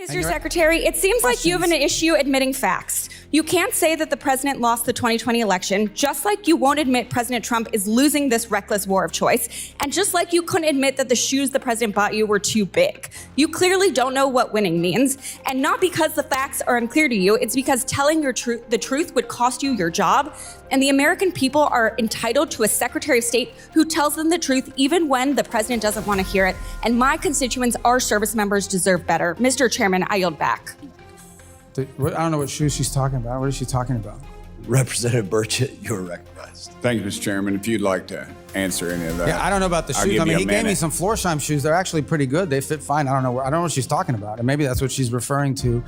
Mr. Secretary, it seems like you have an issue admitting facts. You can't say that the president lost the 2020 election, just like you won't admit President Trump is losing this reckless war of choice, and just like you couldn't admit that the shoes the president bought you were too big. You clearly don't know what winning means, and not because the facts are unclear to you, it's because telling the truth would cost you your job, and the American people are entitled to a Secretary of State who tells them the truth even when the president doesn't want to hear it, and my constituents, our service members, deserve better. Mr. Chairman, I yield back. I don't know what shoes she's talking about. What is she talking about? Representative Burchett, you're recognized. Thank you, Mr. Chairman. If you'd like to answer any of that. Yeah, I don't know about the I'll shoes. give I mean, you a he gave me minute. some Florsheim shoes. They're actually pretty good. They fit fine. I don't know what she's talking about. And maybe that's what she's referring to.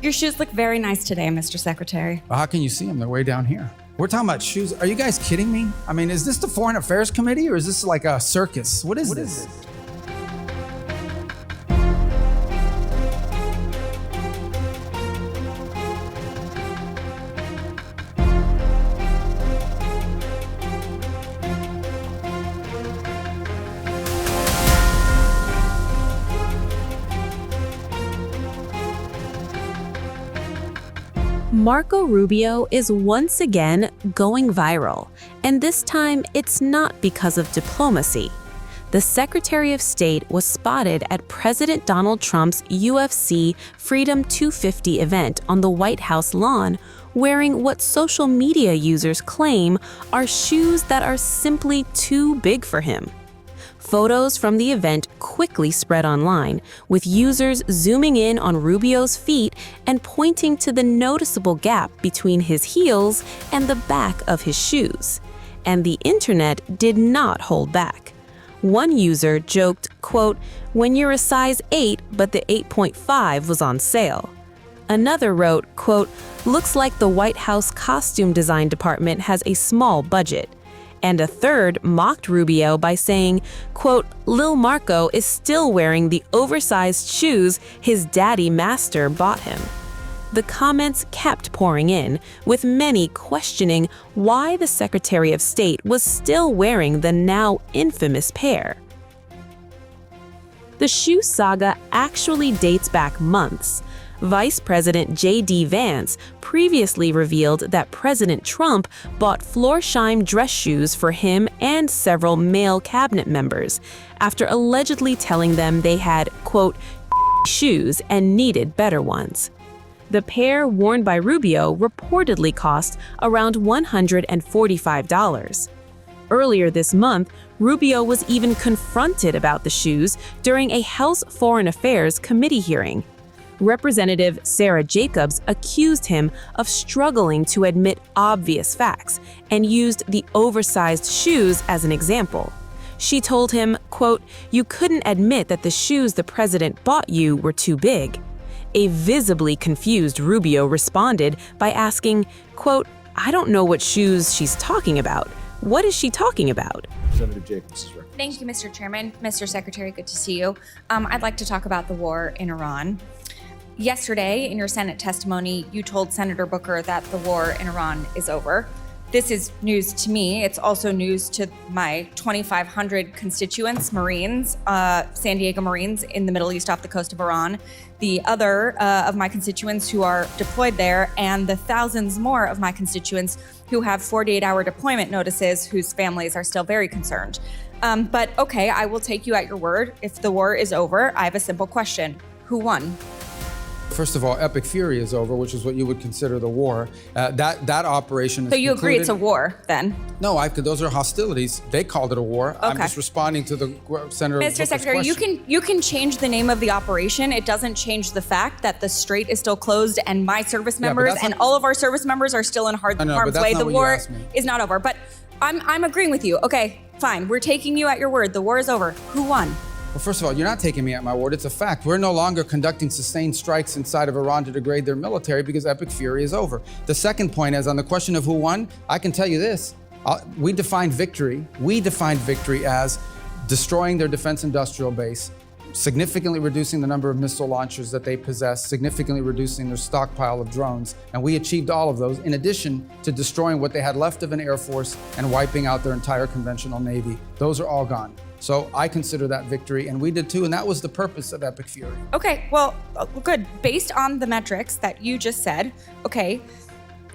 Your shoes look very nice today, Mr. Secretary. How can you see them? They're way down here. We're talking about shoes. Are you guys kidding me? I mean, is this the Foreign Affairs Committee or is this like a circus? What is this? Marco Rubio is once again going viral, and this time it's not because of diplomacy. The Secretary of State was spotted at President Donald Trump's UFC Freedom 250 event on the White House lawn, wearing what social media users claim are shoes that are simply too big for him. Photos from the event quickly spread online, with users zooming in on Rubio's feet and pointing to the noticeable gap between his heels and the back of his shoes. And the internet did not hold back. One user joked, quote, "When you're a size 8, but the 8.5 was on sale." Another wrote, quote, "Looks like the White House costume design department has a small budget." And a third mocked Rubio by saying, quote, "Lil Marco is still wearing the oversized shoes his daddy master bought him." The comments kept pouring in, with many questioning why the Secretary of State was still wearing the now infamous pair. The shoe saga actually dates back months. Vice President J.D. Vance previously revealed that President Trump bought Florsheim dress shoes for him and several male cabinet members, after allegedly telling them they had, quote, shoes and needed better ones. The pair worn by Rubio reportedly cost around $145. Earlier this month, Rubio was even confronted about the shoes during a House Foreign Affairs Committee hearing. Representative Sarah Jacobs accused him of struggling to admit obvious facts and used the oversized shoes as an example. She told him, quote, "You couldn't admit that the shoes the president bought you were too big." A visibly confused Rubio responded by asking, quote, "I don't know what shoes she's talking about. What is she talking about?" Representative Jacobs is recognized. Thank you, Mr. Chairman. Mr. Secretary, good to see you. I'd like to talk about the war in Iran. Yesterday, in your Senate testimony, you told Senator Booker that the war in Iran is over. This is news to me. It's also news to my 2,500 constituents, Marines, San Diego Marines in the Middle East off the coast of Iran, the other of my constituents who are deployed there, and the thousands more of my constituents who have 48-hour deployment notices whose families are still very concerned. But okay, I will take you at your word. If the war is over, I have a simple question. Who won? First of all, Epic Fury is over, which is what you would consider the war. That operation is So you agree concluded. it's a war then? No, those are hostilities. They called it a war. I'm Okay. just responding to the Senator Mr. Booker's Secretary, question. you can change the name of the operation. It doesn't change the fact that the strait is still closed and my service Yeah, but members that's and not- all of our service members are still in I know, but harm's that's way. not The what you war asked me. is not over. But I'm agreeing with you. Okay, fine. We're taking you at your word. The war is over. Who won? Well, first of all, you're not taking me at my word. It's a fact. We're no longer conducting sustained strikes inside of Iran to degrade their military because Epic Fury is over. The second point is on the question of who won, I can tell you this. We defined victory as destroying their defense industrial base, significantly reducing the number of missile launchers that they possess, significantly reducing their stockpile of drones. And we achieved all of those, in addition to destroying what they had left of an Air Force and wiping out their entire conventional Navy. Those are all gone. So I consider that victory, and we did too, and that was the purpose of Epic Fury. Okay, well, good. Based on the metrics that you just said, okay,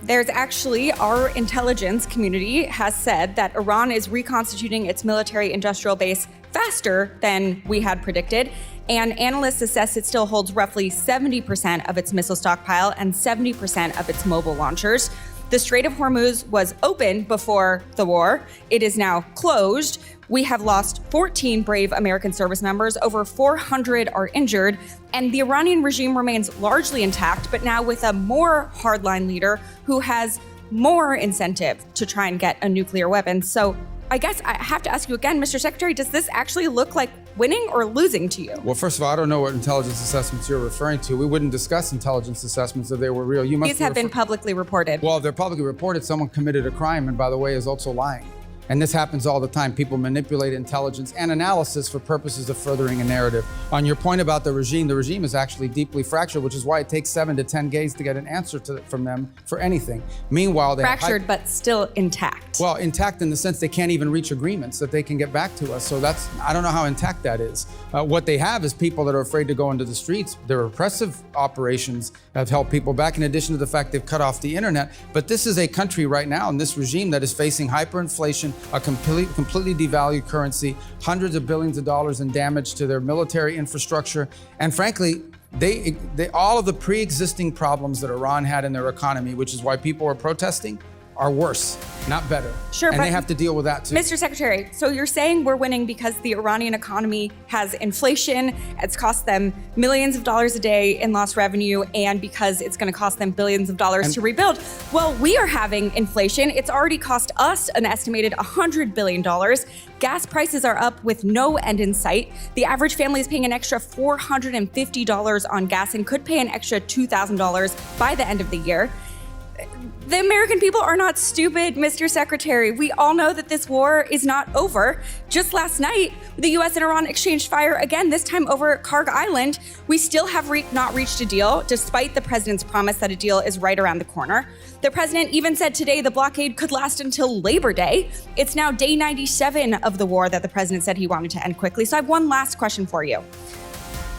there's actually, our intelligence community has said that Iran is reconstituting its military industrial base faster than we had predicted. And analysts assess it still holds roughly 70% of its missile stockpile and 70% of its mobile launchers. The Strait of Hormuz was open before the war. It is now closed. We have lost 14 brave American service members. Over 400 are injured. And the Iranian regime remains largely intact, but now with a more hardline leader who has more incentive to try and get a nuclear weapon. So I guess I have to ask you again, Mr. Secretary, does this actually look like winning or losing to you? Well, first of all, I don't know what intelligence assessments you're referring to. We wouldn't discuss intelligence assessments if they were real. These have been publicly reported. Well, if they're publicly reported, someone committed a crime, and by the way, is also lying. And this happens all the time. People manipulate intelligence and analysis for purposes of furthering a narrative. On your point about the regime is actually deeply fractured, which is why it takes 7 to 10 days to get an answer from them for anything. Meanwhile, they fractured, but still intact. Well, intact in the sense they can't even reach agreements that they can get back to us. So I don't know how intact that is. What they have is people that are afraid to go into the streets. Their repressive operations have held people back, in addition to the fact they've cut off the internet. But this is a country right now, and this regime that is facing hyperinflation, a completely devalued currency, hundreds of billions of dollars in damage to their military infrastructure. And frankly, they all of the pre-existing problems that Iran had in their economy, which is why people are protesting, are worse, not better. Sure, and but they have to deal with that too. Mr. Secretary, so you're saying we're winning because the Iranian economy has inflation, it's cost them millions of dollars a day in lost revenue, and because it's going to cost them billions of dollars to rebuild. Well, we are having inflation. It's already cost us an estimated $100 billion. Gas prices are up with no end in sight. The average family is paying an extra $450 on gas and could pay an extra $2,000 by the end of the year. The American people are not stupid, Mr. Secretary. We all know that this war is not over. Just last night, the U.S. and Iran exchanged fire again, this time over Karg Island. We still have not reached a deal, despite the president's promise that a deal is right around the corner. The president even said today the blockade could last until Labor Day. It's now day 97 of the war that the president said he wanted to end quickly. So I have one last question for you.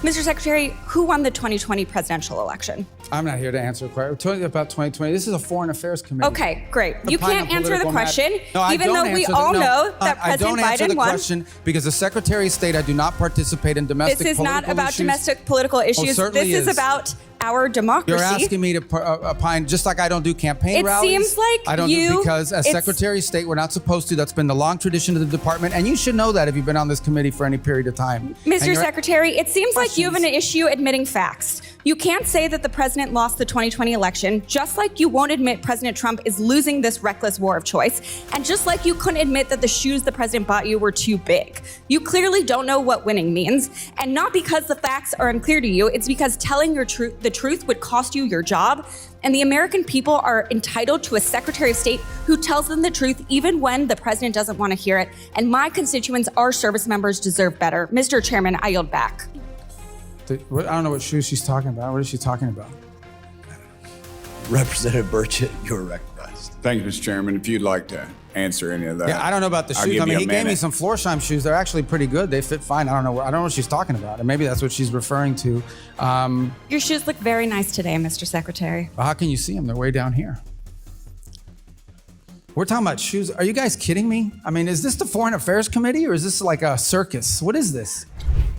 Mr. Secretary, who won the 2020 presidential election? I'm not here to answer a question. We're talking about 2020. This is a foreign affairs committee. Okay, great. You can't answer the question, No, even though we all know that I don't President answer Biden the won. question because as Secretary of State, I do not participate in domestic This is political not about issues. domestic political issues. certainly This is is. about our democracy. You're asking me to opine, just like I don't do campaign It rallies. seems like I don't you- do because as it's- Secretary of State, we're not supposed to. That's been the long tradition of the department, and you should know that if you've been on this committee for any period of time. And Mr. you're- Secretary, it seems like you have an Questions. issue admitting facts. You can't say that the president lost the 2020 election, just like you won't admit President Trump is losing this reckless war of choice, and just like you couldn't admit that the shoes the president bought you were too big. You clearly don't know what winning means, and not because the facts are unclear to you, it's because telling the truth would cost you your job, and the American people are entitled to a Secretary of State who tells them the truth even when the president doesn't want to hear it, and my constituents, our service members, deserve better. Mr. Chairman, I yield back. I don't know what shoes she's talking about. What is she talking about? Representative Burchett, you're recognized. Thank you, Mr. Chairman. If you'd like to answer any of that. Yeah, I don't know about the I'll shoes. give I mean, you a he gave me minute. some Florsheim shoes. They're actually pretty good. They fit fine. I don't know what she's talking about. And maybe that's what she's referring to. Your shoes look very nice today, Mr. Secretary. Well, how can you see them? They're way down here. We're talking about shoes. Are you guys kidding me? I mean, is this the Foreign Affairs Committee or is this like a circus? What is this?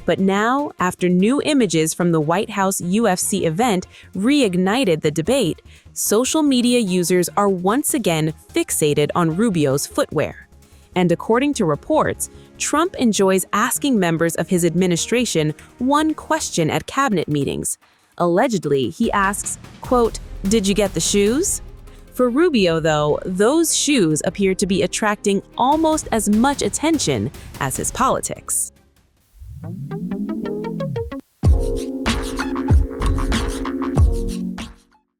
But now, after new images from the White House UFC event reignited the debate, social media users are once again fixated on Rubio's footwear. And according to reports, Trump enjoys asking members of his administration one question at cabinet meetings. Allegedly, he asks, quote, "Did you get the shoes?" For Rubio, though, those shoes appear to be attracting almost as much attention as his politics.